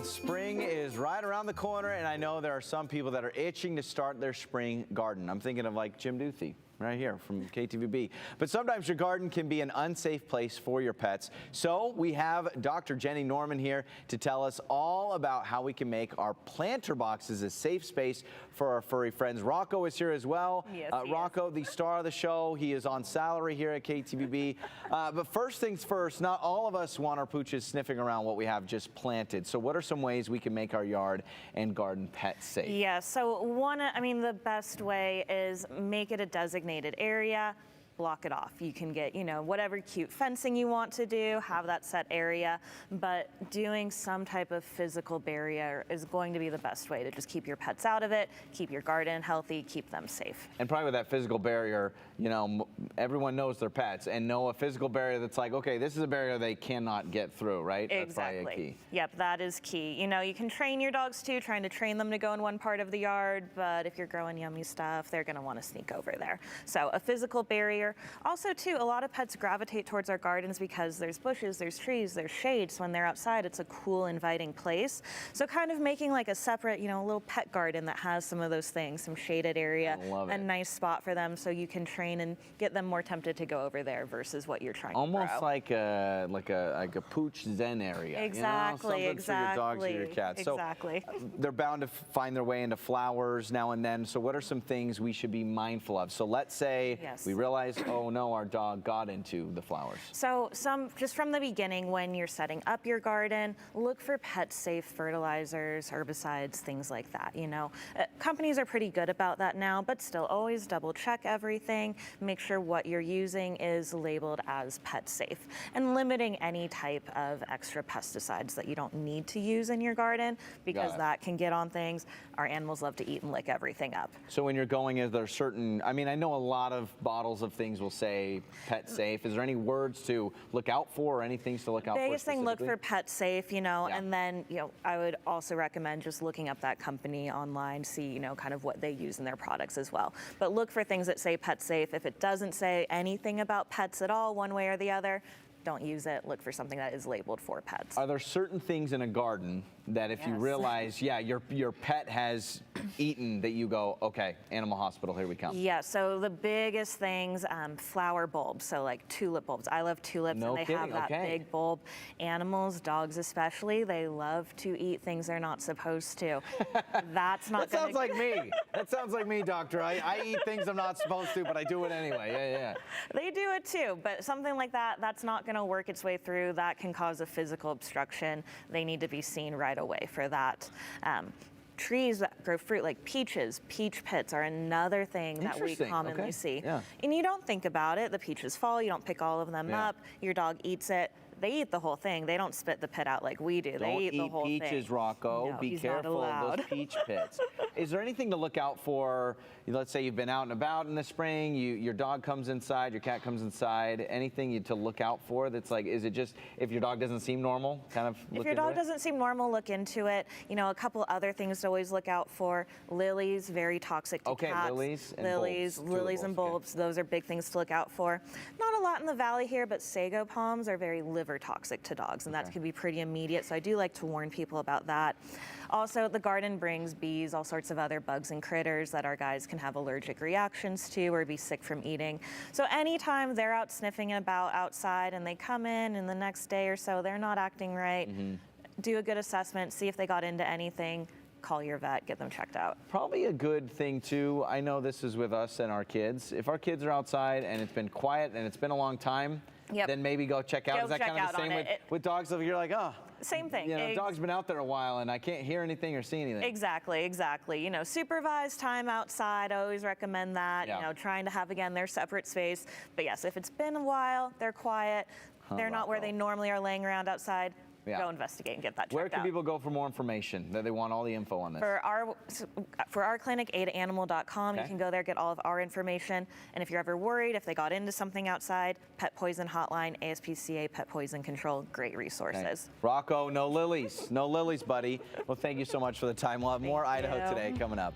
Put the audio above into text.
Well, spring is right around the corner, and I know there are some people that are itching to start their spring garden. I'm thinking of like Jim Duthie right here from KTVB. But sometimes your garden can be an unsafe place for your pets. So we have Dr. Jenny Norman here to tell us all about how we can make our planter boxes a safe space for our furry friends. Rocco is here as well. Yes, Rocco, the star of the show. He is on salary here at KTVB. But first things first, not all of us want our pooches sniffing around what we have just planted. So what are some ways we can make our yard and garden pet safe? Yeah, so the best way is make it a designated area. Block it off. You can get, whatever cute fencing you want to do, have that set area, but doing some type of physical barrier is going to be the best way to just keep your pets out of it, keep your garden healthy, keep them safe. And probably with that physical barrier, everyone knows their pets and know a physical barrier that's like, okay, this is a barrier they cannot get through, right? Exactly. That's probably a key. Yep, that is key. You can train your dogs too, trying to train them to go in one part of the yard, but if you're growing yummy stuff, they're going to want to sneak over there. So a physical barrier. Also, too, a lot of pets gravitate towards our gardens because there's bushes, there's trees, there's shades. When they're outside, it's a cool, inviting place. So kind of making like a separate, a little pet garden that has some of those things, some shaded area, a nice spot for them so you can train and get them more tempted to go over there versus what you're trying to grow. Almost like a pooch zen area. Exactly, something for your dogs or your cats. Exactly. So they're bound to find their way into flowers now and then. So what are some things we should be mindful of? So let's say we realize, oh no, our dog got into the flowers. So just from the beginning, when you're setting up your garden, look for pet-safe fertilizers, herbicides, things like that. Companies are pretty good about that now, but still always double check everything. Make sure what you're using is labeled as pet-safe, and limiting any type of extra pesticides that you don't need to use in your garden, because that can get on things. Our animals love to eat and lick everything up. So when you're going, is there certain, I know a lot of bottles of things will say pet safe. Is there any words to look out for or any things to look out for? Biggest thing, look for pet safe, and then, I would also recommend just looking up that company online, see, kind of what they use in their products as well. But look for things that say pet safe. If it doesn't say anything about pets at all, one way or the other, don't use it. Look for something that is labeled for pets. Are there certain things in a garden that if you realize, your pet has eaten, that you go, okay, animal hospital, here we come? Yeah, so the biggest things, flower bulbs, so like tulip bulbs. I love tulips, and they have that big bulb. Animals, dogs especially, they love to eat things they're not supposed to. That's not That sounds like me. That sounds like me, doctor. I eat things I'm not supposed to, but I do it anyway. Yeah. They do it too, but something like that, that's not going to work its way through. That can cause a physical obstruction. They need to be seen right away for that. Trees that grow fruit like peaches, peach pits are another thing that we commonly see. Yeah. And you don't think about it. The peaches fall, you don't pick all of them up. Your dog eats it. They eat the whole thing. They don't spit the pit out like we do. They eat the whole thing. Don't eat peaches, Rocco. No, Be careful of those peach pits. Is there anything to look out for? Let's say you've been out and about in the spring, your dog comes inside, your cat comes inside. Anything to look out for that's like, is it just, if your dog doesn't seem normal, kind of look into it? If your dog doesn't seem normal, look into it. A couple other things to always look out for. Lilies, very toxic to cats. Lilies and bulbs. Those are big things to look out for. Not a lot in the valley here, but sago palms are very liver toxic to dogs, and that can be pretty immediate, so I do like to warn people about that. Also, the garden brings bees, all sorts of other bugs and critters that our guys can have allergic reactions to or be sick from eating. So anytime they're out sniffing about outside and they come in and the next day or so they're not acting right, do a good assessment, see if they got into anything, call your vet, get them checked out. Probably a good thing too, I know this is with us and our kids, if our kids are outside and it's been quiet and it's been a long time, then maybe go check out. Is that kind of the same with dogs? You're like, oh. Same thing. Dog's been out there a while and I can't hear anything or see anything. Exactly. Supervised time outside, I always recommend that. Trying to have, again, their separate space. But yes, if it's been a while, they're quiet, they're not where they normally are laying around outside, go investigate and get that checked out. Where can people go for more information? They want all the info on this. For our clinic, idaho-today.com, you can go there, get all of our information. And if you're ever worried, if they got into something outside, Pet Poison Hotline, ASPCA, Pet Poison Control, great resources. Rocco, no lilies, buddy. Well, thank you so much for the time. We'll have more Idaho Today coming up.